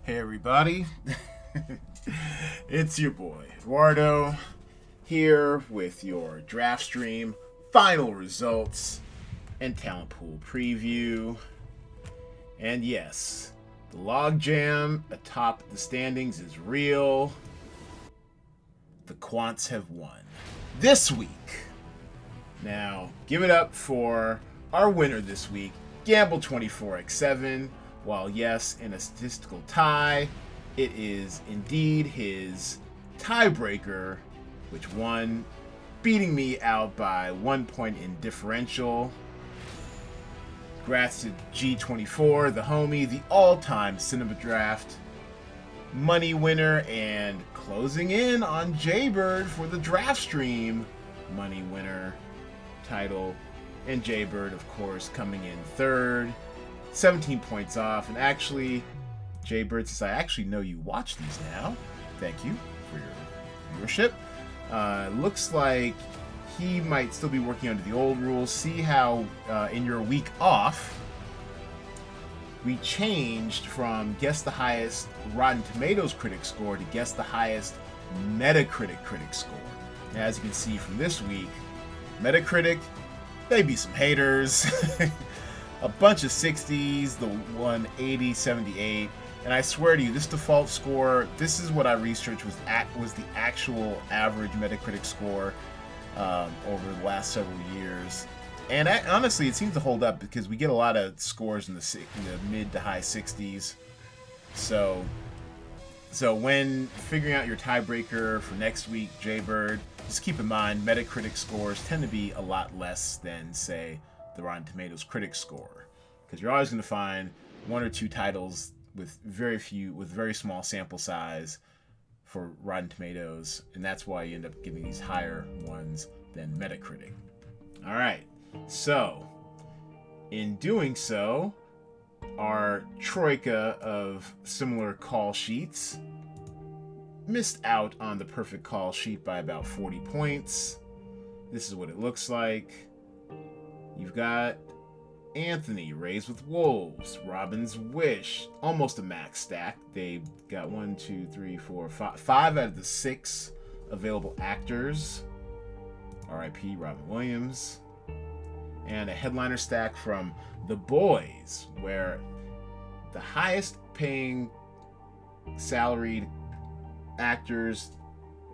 Hey everybody, it's your boy Eduardo here with your DraftStream final results and talent pool preview. And yes, the logjam atop the standings is real. The Quants have won this week. Now, give it up for our winner this week, Gamble 24x7. While yes, in a statistical tie, it is indeed his tiebreaker, which won, beating me out by 1 point in differential. Congrats to G24, the homie, the all-time Cinema Draft money winner, and closing in on Jaybird for the DraftStream money winner title. And Jaybird, of course, coming in third. 17 points off, and actually, Jaybird, since I actually know you watch these now, thank you for your viewership. Looks like he might still be working under the old rules. See how in your week off, we changed from guess the highest Rotten Tomatoes critic score to guess the highest Metacritic critic score. And as you can see from this week, Metacritic, they be some haters. A bunch of 60s, the one 80, 78, and I swear to you, this default score, this is what I researched was the actual average Metacritic score over the last several years. And honestly, it seems to hold up because we get a lot of scores in the mid to high 60s. So when figuring out your tiebreaker for next week, Jaybird, just keep in mind Metacritic scores tend to be a lot less than, say, the Rotten Tomatoes critic score, because you're always going to find one or two titles with very small sample size for Rotten Tomatoes, and that's why you end up getting these higher ones than Metacritic. All right, so in doing so, our troika of similar call sheets missed out on the perfect call sheet by about 40 points. This is what it looks like. You've got Anthony, Raised with Wolves, Robin's Wish, almost a max stack. They got 5 out of the 6 available actors. R.I.P. Robin Williams. And a headliner stack from The Boys, where the highest paying salaried actors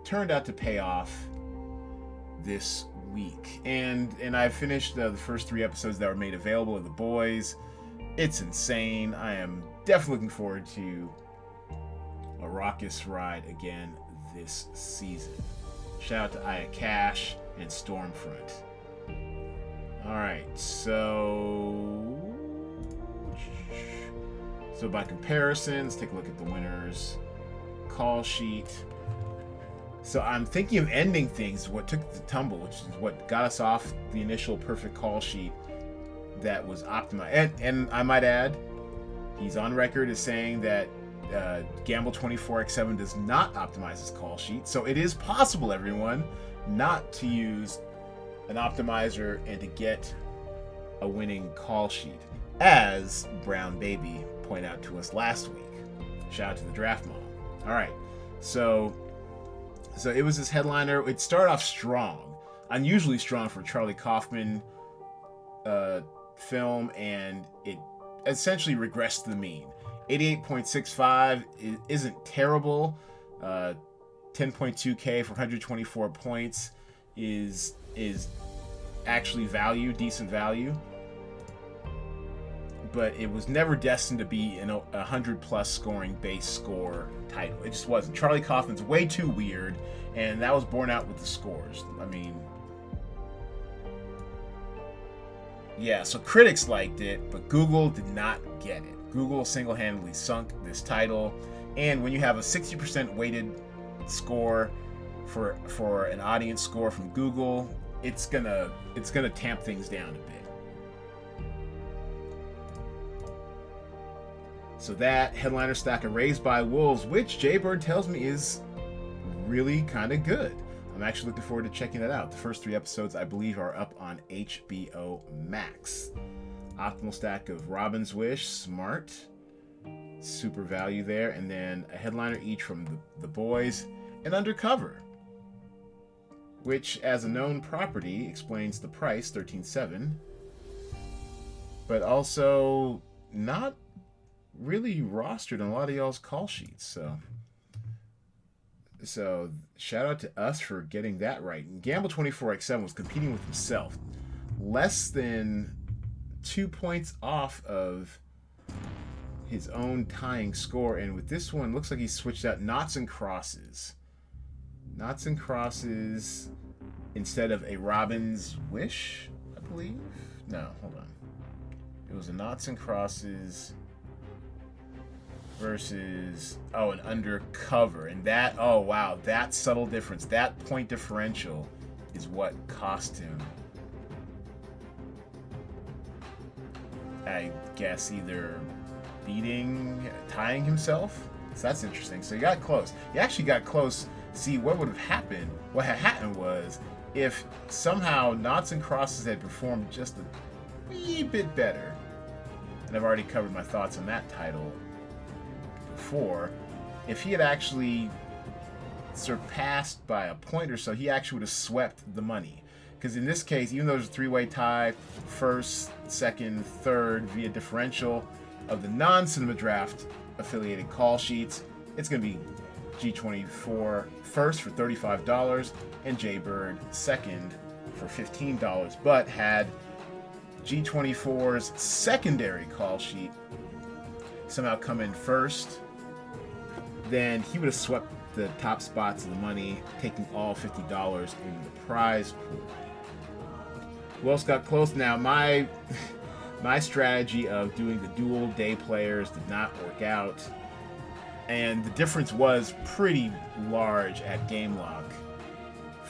turned out to pay off this week. And I finished the first 3 episodes that were made available of The Boys. It's insane. I am definitely looking forward to a raucous ride again this season. Shout out to Aya Cash and Stormfront. Alright, so by comparison, let's take a look at the winners call sheet. So I'm thinking of ending things, what took the tumble, which is what got us off the initial perfect call sheet that was optimized. And I might add, he's on record as saying that Gamble 24x7 does not optimize his call sheet. So it is possible, everyone, not to use an optimizer and to get a winning call sheet, as Brown Baby pointed out to us last week. Shout out to the Draft Mom. All right, so it was his headliner. It started off strong, unusually strong for a Charlie Kaufman film, and it essentially regressed to the mean. 88.65 isn't terrible. 10.2K for 124 points is actually value, decent value. But it was never destined to be a 100-plus scoring base score title. It just wasn't. Charlie Kaufman's way too weird, and that was borne out with the scores. I mean, yeah, so critics liked it, but Google did not get it. Google single-handedly sunk this title, and when you have a 60% weighted score for an audience score from Google, it's gonna tamp things down a bit. So that headliner stack of Raised by Wolves, which Jaybird tells me is really kind of good. I'm actually looking forward to checking that out. The first 3 episodes, I believe, are up on HBO Max. Optimal stack of Robin's Wish, smart. super value there. And then a headliner each from the boys and Undercover, which as a known property explains the price, 13.7, but also not really rostered on a lot of y'all's call sheets. So shout out to us for getting that right. And Gamble24x7 was competing with himself, less than 2 points off of his own tying score. And with this one, looks like he switched out Noughts and Crosses. Noughts and Crosses instead of a Robin's Wish, I believe. No, hold on. It was a Noughts and Crosses versus, an Undercover. And that, oh wow, that subtle difference, that point differential is what cost him, I guess, either tying himself. So that's interesting. So he got close. He actually got close. See, what would have happened, what had happened was, if somehow Noughts and Crosses had performed just a wee bit better, and I've already covered my thoughts on that title before, if he had actually surpassed by a point or so, he actually would have swept the money. Because in this case, even though there's a three-way tie, first, second, third via differential of the non-Cinema Draft affiliated call sheets, it's going to be G24 first for $35 and Jaybird second for $15. But had G24's secondary call sheet somehow come in first, then he would have swept the top spots of the money, taking all $50 in the prize pool. Who else got close? Now, my strategy of doing the dual day players did not work out, and the difference was pretty large at game lock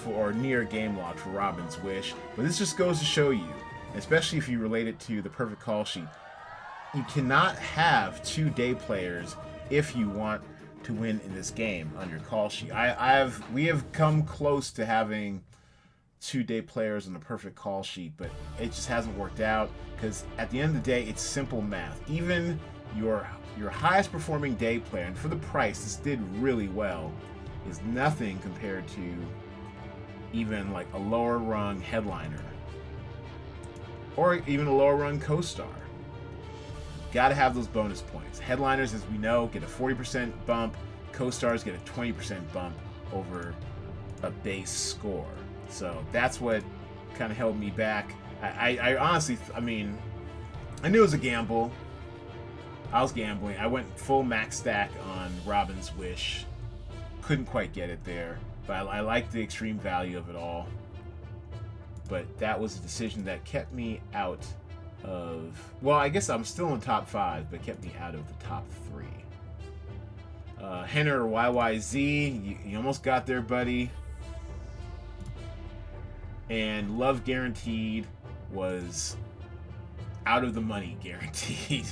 or near game lock for Robin's Wish. But this just goes to show you, especially if you relate it to the perfect call sheet, you cannot have 2 day players if you want to win in this game on your call sheet. We have come close to having 2 day players on the perfect call sheet, but it just hasn't worked out, because at the end of the day, it's simple math. Even your highest performing day player, and for the price, this did really well, is nothing compared to even like a lower rung headliner or even a lower rung co-star. Got to have those bonus points. Headliners, as we know, get a 40% bump. Co-stars get a 20% bump over a base score. So that's what kind of held me back. I honestly, I knew it was a gamble. I was gambling. I went full max stack on Robin's Wish. Couldn't quite get it there, but I liked the extreme value of it all. But that was a decision that kept me out of, well, I guess I'm still in the top 5, but kept me out of the top 3. Henner YYZ, you almost got there, buddy. And Love Guaranteed was out of the money guaranteed.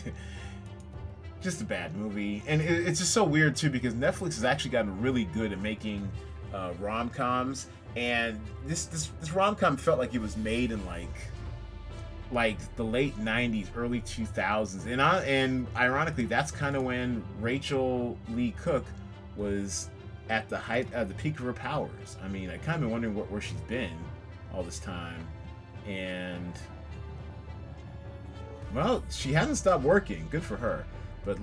Just a bad movie. And it's just so weird too, because Netflix has actually gotten really good at making rom-coms, and this rom-com felt like it was made in like the late 90s, early 2000s. And ironically, that's kind of when Rachel Lee Cook was at the height, at the peak of her powers. I kind of been wondering where she's been all this time, and well, she hasn't stopped working. Good for her. But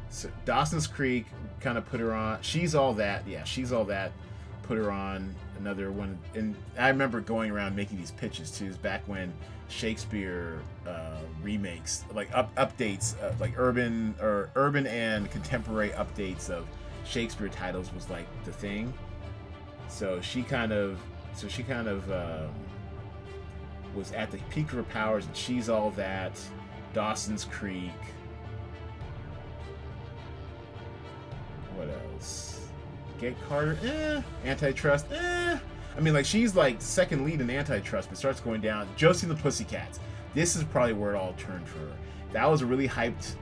so Dawson's Creek kind of put her on. She's All That. Yeah, She's All That put her on another one. And I remember going around making these pitches too. It was back when Shakespeare remakes, updates, urban and contemporary updates of Shakespeare titles was like the thing. So she kind of was at the peak of her powers, and She's All That, Dawson's Creek. What else? Get Carter, Antitrust, she's second lead in Antitrust, but starts going down. Josie and the Pussycats. This is probably where it all turned for her. That was a really hyped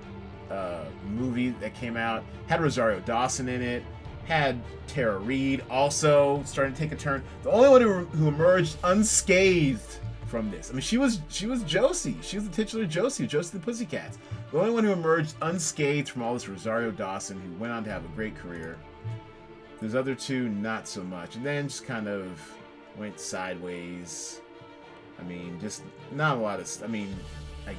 movie that came out. Had Rosario Dawson in it. Had Tara Reid also starting to take a turn. The only one who emerged unscathed from this. She was Josie. She was the titular Josie the Pussycats. The only one who emerged unscathed from all this, Rosario Dawson, who went on to have a great career. Those other two, not so much. And then just kind of went sideways. I mean, just not a lot of... I mean, I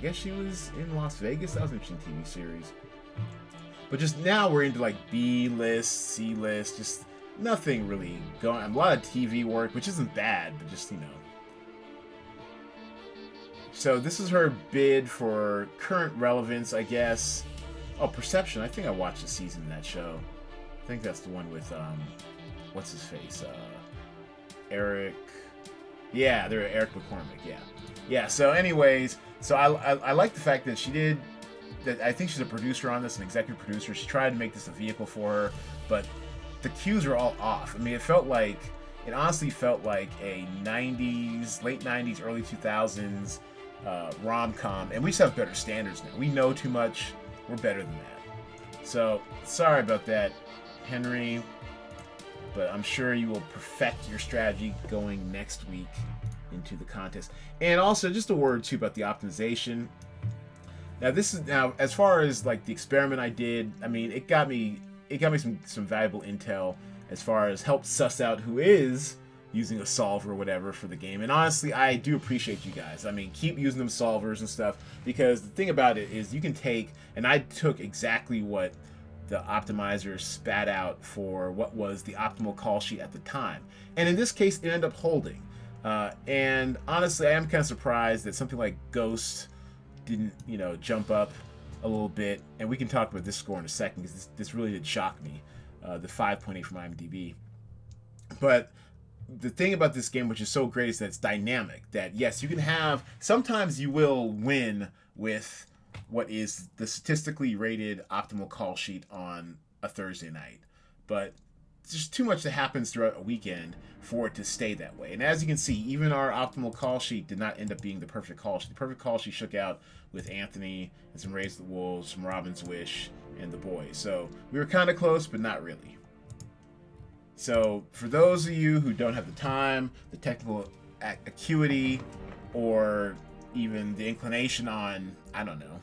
guess she was in Las Vegas. That was an interesting TV series. But just now we're into like B-list, C-list, just nothing really going. A lot of TV work, which isn't bad, but just, you know. So this is her bid for current relevance, I guess. Oh, Perception. I think I watched a season of that show. I think that's the one with, what's his face? Eric. Yeah, they're Eric McCormick, yeah. Yeah, so anyways, so I like the fact that she did, that I think she's a producer on this, an executive producer. She tried to make this a vehicle for her, but the cues are all off. I mean, it honestly felt like a 90s, late 90s, early 2000s rom-com, and we just have better standards now. We know too much, we're better than that. So, sorry about that, Henry, but I'm sure you will perfect your strategy going next week into the contest. And also, just a word too about the optimization. Now, as far as like the experiment I did, I mean, it got me some valuable intel as far as help suss out who is using a solver or whatever for the game. And honestly, I do appreciate you guys. I mean, keep using them solvers and stuff, because the thing about it is you can take, and I took exactly what the optimizer spat out for what was the optimal call sheet at the time. And in this case, it ended up holding. And honestly, I am kind of surprised that something like Ghost didn't, you know, jump up a little bit. And we can talk about this score in a second, because this really did shock me, the 5.8 from IMDb. But the thing about this game, which is so great, is that it's dynamic. That yes, you can have, sometimes you will win with what is the statistically rated optimal call sheet on a Thursday night, but there's too much that happens throughout a weekend for it to stay that way. And as you can see, even our optimal call sheet did not end up being the perfect call sheet. The perfect call sheet shook out with Anthony and some Raise the Wolves, some Robin's Wish, and The Boys. So we were kind of close, but not really. So for those of you who don't have the time, the technical acuity, or even the inclination on, I don't know,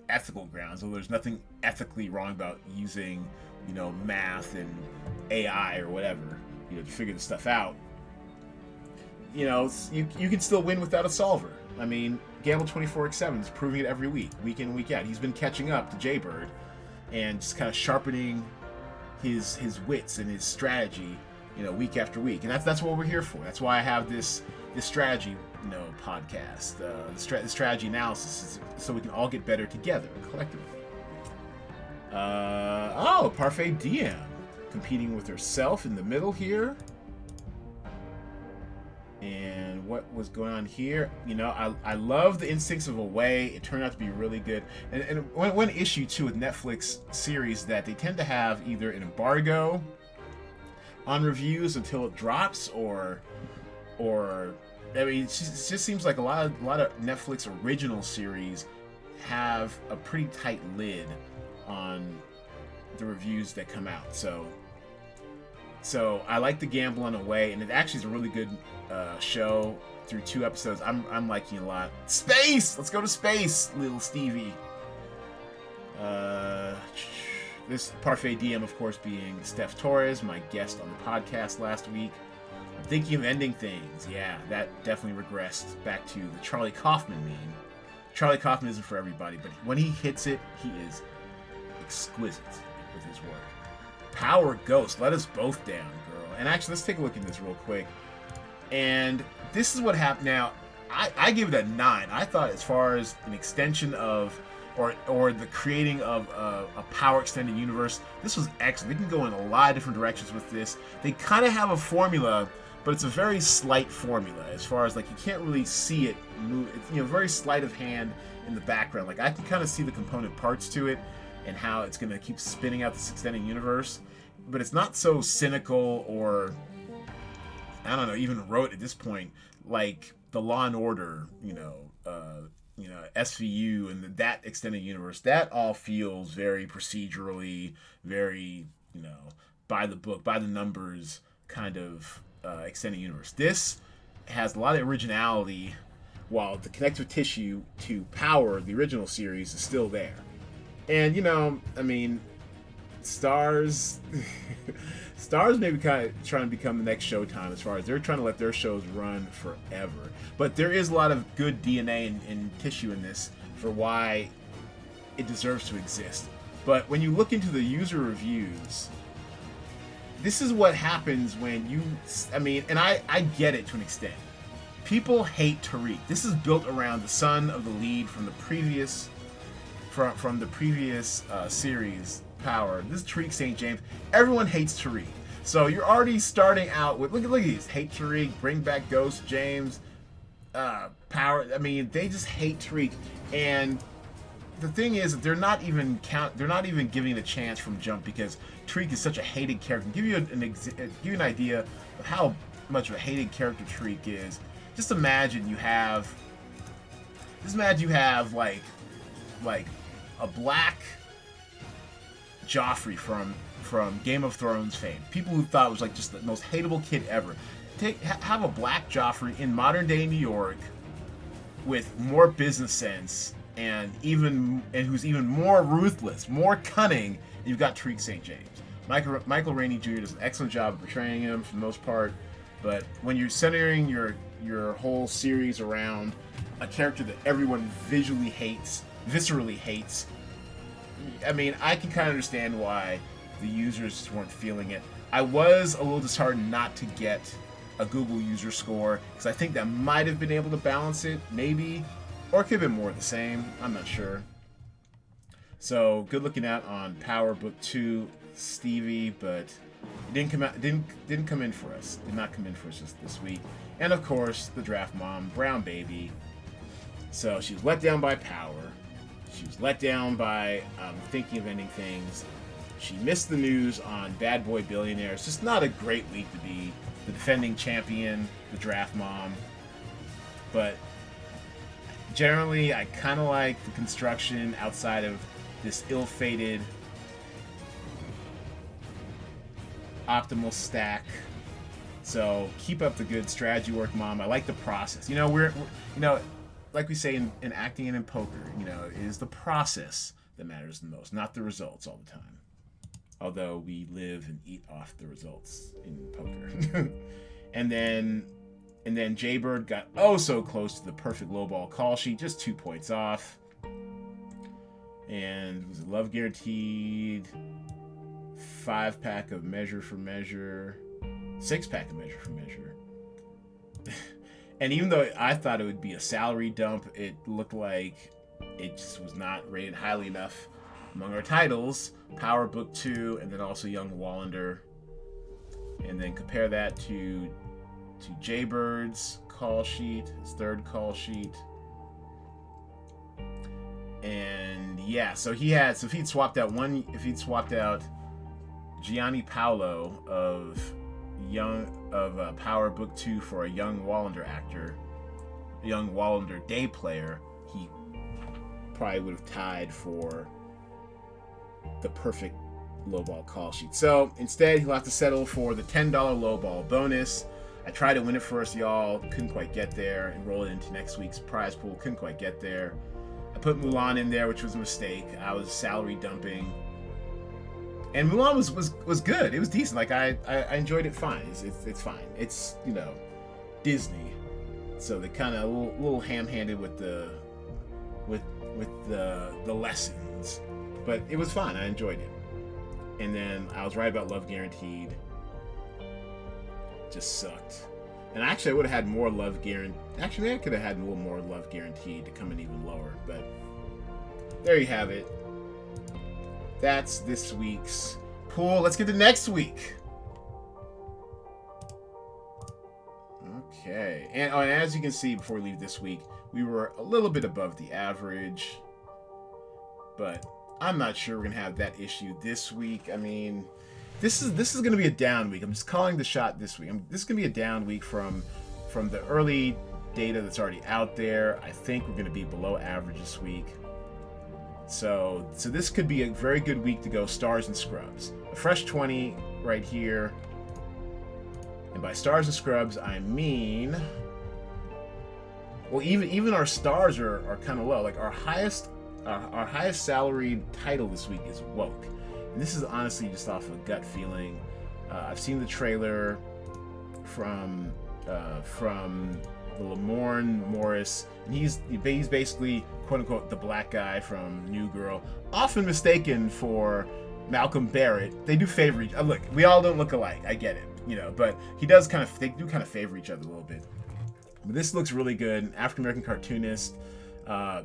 ethical grounds, although there's nothing ethically wrong about using, you know, math and AI or whatever, you know, to figure this stuff out. You know, you can still win without a solver. I mean, Gamble 24x7 is proving it every week in, week out. He's been catching up to Jaybird and just kind of sharpening his wits and his strategy, you know, week after week. And that's what we're here for. That's why I have this strategy, you know, podcast, the strategy analysis, so we can all get better together collectively. Parfait DM competing with herself in the middle here. And what was going on here? You know, I love the Instincts of Away. It turned out to be really good. And one issue too with Netflix series that they tend to have either an embargo on reviews until it drops, or I mean, it just seems like a lot of Netflix original series have a pretty tight lid on the reviews that come out. So I like the Gamble on Away, and it actually is a really good show through 2 episodes. I'm liking it a lot. Space! Let's go to space, little Stevie. This Parfait DM, of course, being Steph Torres, my guest on the podcast last week. I'm thinking of ending things. Yeah, that definitely regressed back to the Charlie Kaufman meme. Charlie Kaufman isn't for everybody, but when he hits it, he is exquisite with his work. Power Ghost, let us both down, girl. And actually, let's take a look at this real quick. And this is what happened. Now, I give it a 9. I thought, as far as an extension of, or the creating of a power extended universe, this was excellent. They can go in a lot of different directions with this. They kind of have a formula, but it's a very slight formula, as far as like you can't really see it move. It's, you know, very sleight of hand in the background. Like I can kind of see the component parts to it and how it's going to keep spinning out this extended universe, but it's not so cynical or, I don't know, even wrote at this point, like the Law and Order, SVU and that extended universe. That all feels very procedurally, very, by the book, by the numbers kind of extended universe. This has a lot of originality while the connective tissue to power the original series is still there. And, you know, I mean, Stars Stars may be kind of trying to become the next Showtime, as far as they're trying to let their shows run forever. But there is a lot of good DNA and tissue in this for why it deserves to exist. But when you look into the user reviews, this is what happens when you, I mean, and I get it to an extent. People hate Tariq. This is built around the son of the lead from the previous series, Power. This is Tariq St. James. Everyone hates Tariq. So you're already starting out with, look at these. Hate Tariq, bring back Ghost James, Power. I mean, they just hate Tariq. And the thing is, they're not even giving it a chance from jump, because Tariq is such a hated character. Give you an idea of how much of a hated character Tariq is. Just imagine you have like a black Joffrey from Game of Thrones fame. People who thought was like just the most hateable kid ever. Have a black Joffrey in modern day New York with more business sense and who's even more ruthless, more cunning. And you've got Tariq St. James. Michael Rainey Jr. does an excellent job of portraying him for the most part, but when you're centering your whole series around a character that everyone viscerally hates, I mean, I can kind of understand why the users weren't feeling it. I was a little disheartened not to get a Google user score, because I think that might have been able to balance it, maybe, or it could have been more of the same. I'm not sure. So good looking out on Power Book 2, Stevie, but it didn't come in for us. Did not come in for us this week. And of course, the draft mom, Brown Baby. So she was let down by Power. She was let down by Thinking of Ending Things. She missed the news on Bad Boy Billionaire. It's just not a great week to be the defending champion, the draft mom. But generally, I kind of like the construction outside of this ill-fated optimal stack. So keep up the good strategy work, Mom. I like the process. You know, we're like we say in acting and in poker, you know, it is the process that matters the most, not the results all the time. Although we live and eat off the results in poker. and then Jaybird got oh so close to the perfect lowball call sheet, just 2 points off. And was it Love Guaranteed, 5-pack of Measure for Measure, 6-pack of Measure for Measure. And even though I thought it would be a salary dump, it looked like it just was not rated highly enough among our titles. Power Book 2, and then also Young Wallander. And then compare that to Jaybird's call sheet, his third call sheet. And yeah, if he'd swapped out Gianni Paolo of Power Book 2 for a Young Wallander actor, a Young Wallander day player, he probably would have tied for the perfect lowball call sheet. So instead, he'll have to settle for the $10 lowball bonus. I tried to win it first, y'all. Couldn't quite get there. And roll it into next week's prize pool. Couldn't quite get there. I put Mulan in there, which was a mistake. I was salary dumping. And Mulan was good. It was decent. Like I enjoyed it fine. It's fine. It's, you know, Disney. So they kind of a little ham-handed with the lessons. But it was fun. I enjoyed it. And then I was right about Love Guaranteed. Just sucked. And actually, I would have had more Love Guaranteed. Actually, I could have had a little more Love Guaranteed to come in even lower. But there you have it. That's this week's pool. Let's get to next week. Okay. And as you can see, before we leave this week, we were a little bit above the average. But I'm not sure we're going to have that issue this week. I mean, this is going to be a down week. I'm just calling the shot this week. This is going to be a down week from the early data that's already out there. I think we're going to be below average this week. So this could be a very good week to go stars and scrubs. A fresh 20 right here. And by stars and scrubs, I mean Well, even our stars are kind of low. Like our highest salaried title this week is Woke, and this is honestly just off of a gut feeling. I've seen the trailer from the Lamorne Morris, and he's basically quote unquote the black guy from New Girl, often mistaken for Malcolm Barrett. They do favor each other. Look, we all don't look alike. I get it, but they do kind of favor each other a little bit. But this looks really good. An African American cartoonist,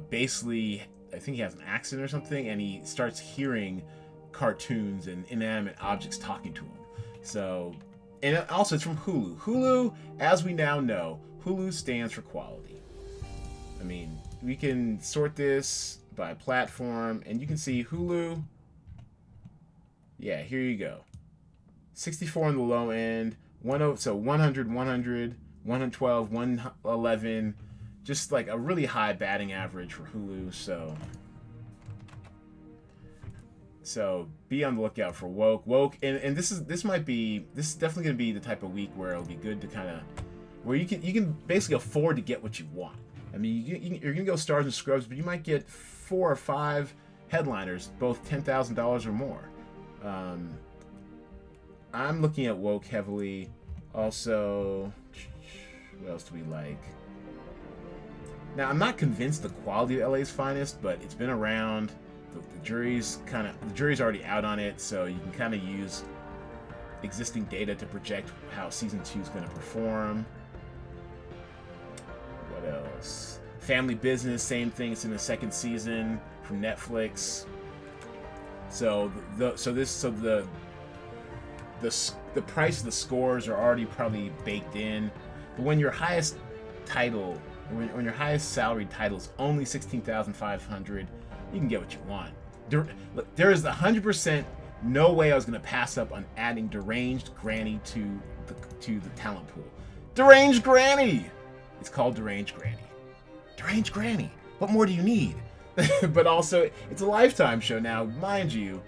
basically, I think he has an accent or something, and he starts hearing cartoons and inanimate objects talking to him. So, and also it's from Hulu. Hulu, as we now know, Hulu stands for quality. I mean, we can sort this by platform, and you can see Hulu. Yeah, here you go. 64 on the low end, 100, 100, 112, 111, just like a really high batting average for Hulu. So be on the lookout for Woke, and this is definitely gonna be the type of week where it'll be good to kind of where you can basically afford to get what you want. I mean, you're gonna go stars and scrubs, but you might get 4 or 5 headliners, both $10,000 or more. I'm looking at Woke heavily. Also, what else do we like? Now, I'm not convinced the quality of LA's Finest, but it's been around. The jury's already out on it, so you can kind of use existing data to project how season 2 is going to perform. What else? Family Business, same thing. It's in the 2nd season from Netflix. So the price of the scores are already probably baked in, but when your highest title, when your highest salaried title is only $16,500, you can get what you want. There is 100% no way I was going to pass up on adding Deranged Granny to the talent pool. Deranged Granny. It's called Deranged Granny. Deranged Granny. What more do you need? But also, it's a Lifetime show now, mind you.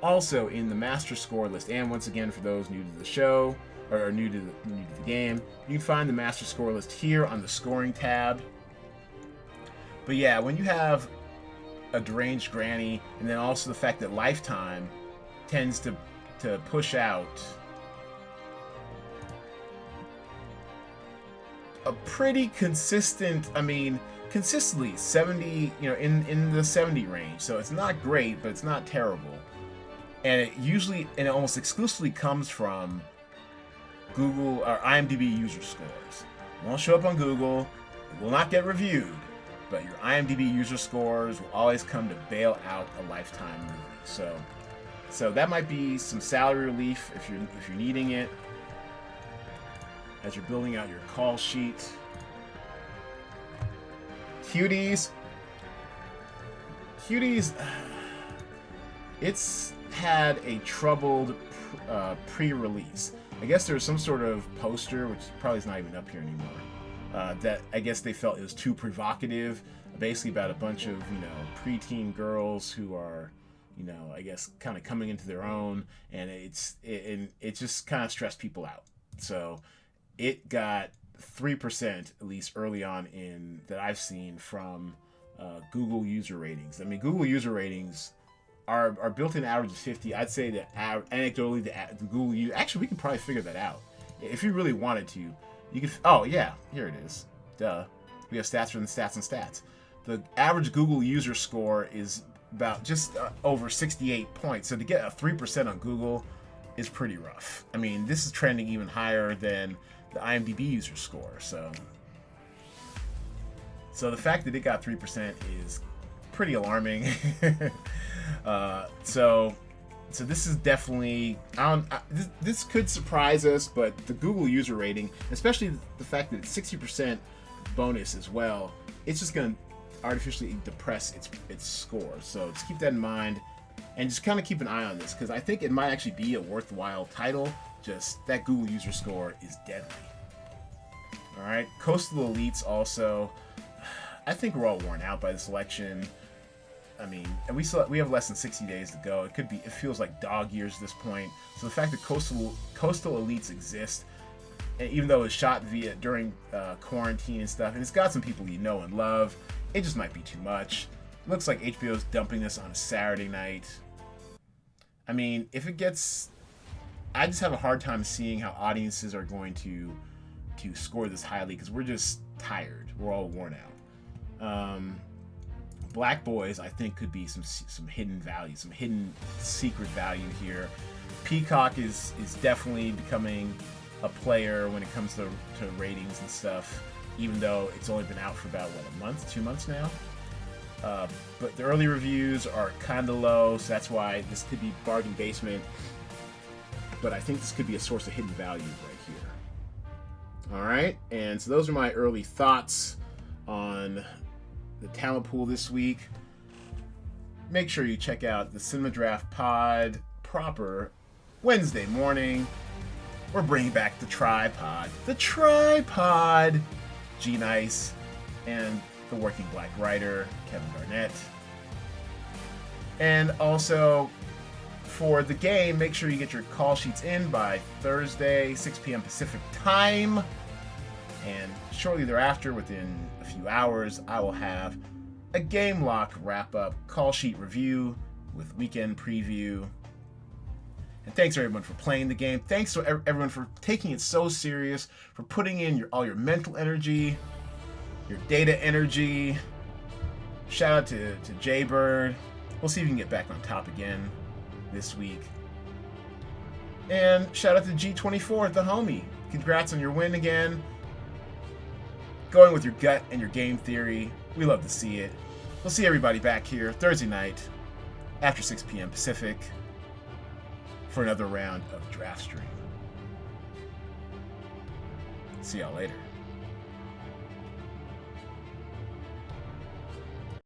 Also in the master score list, and once again for those new to the show or new to the game, you can find the master score list here on the scoring tab. But yeah, when you have a Deranged Granny, and then also the fact that Lifetime tends to push out a pretty consistent, consistently 70, in the 70 range. So it's not great, but it's not terrible. And it almost exclusively comes from Google or IMDb user scores. It won't show up on Google. It will not get reviewed. But your IMDb user scores will always come to bail out a Lifetime movie. So that might be some salary relief if you're needing it as you're building out your call sheet. Cuties, it's had a troubled pre-release. I guess there was some sort of poster, which probably is not even up here anymore, that I guess they felt it was too provocative, basically about a bunch of preteen girls who are I guess kind of coming into their own, and it just kind of stressed people out. So it got 3%, at least early on in that I've seen, from Google user ratings. I mean, Google user ratings are built-in average is 50. I'd say that anecdotally, the Google actually we can probably figure that out if you really wanted to. You could. Oh yeah, here it is. Duh. We have stats from the stats and stats. The average Google user score is about just over 68 points. So to get a 3% on Google is pretty rough. I mean, this is trending even higher than the IMDb user score. So the fact that it got 3% is pretty alarming. So this is definitely this could surprise us, but the Google user rating, especially the fact that it's 60% bonus as well, it's just going to artificially depress its score. So just keep that in mind, and just kind of keep an eye on this, because I think it might actually be a worthwhile title. Just that Google user score is deadly. All right, Coastal Elites also. I think we're all worn out by this election. I mean, and we have less than 60 days to go. It feels like dog years at this point. So the fact that Coastal Elites exist, And even though it's shot during quarantine and stuff, and it's got some people you know and love, it just might be too much. Looks like HBO's dumping this on a Saturday night. I mean, if it gets... I just have a hard time seeing how audiences are going to score this highly, because we're just tired. We're all worn out. Black Boys, I think, could be some hidden value, some hidden secret value here. Peacock is definitely becoming a player when it comes to ratings and stuff, even though it's only been out for about, what, a month, 2 months now? But the early reviews are kind of low, so that's why this could be bargain basement. But I think this could be a source of hidden value right here. All right, and so those are my early thoughts on the talent pool this week. Make sure you check out the Cinema Draft Pod proper Wednesday morning. We're bringing back the tripod. The tripod! G-Nice and the Working Black Writer, Kevin Garnett. And also, for the game, make sure you get your call sheets in by Thursday, 6 p.m. Pacific time. And shortly thereafter, within a few hours, I will have a Game Lock wrap-up call sheet review with weekend preview. And thanks everyone for playing the game. Thanks to everyone for taking it so serious, for putting in all your mental energy, your data energy. Shout out to Jaybird. We'll see if we can get back on top again this week. And shout out to G24, the homie. Congrats on your win again. Going with your gut and your game theory. We love to see it. We'll see everybody back here Thursday night after 6 p.m. Pacific for another round of DraftStream. See y'all later.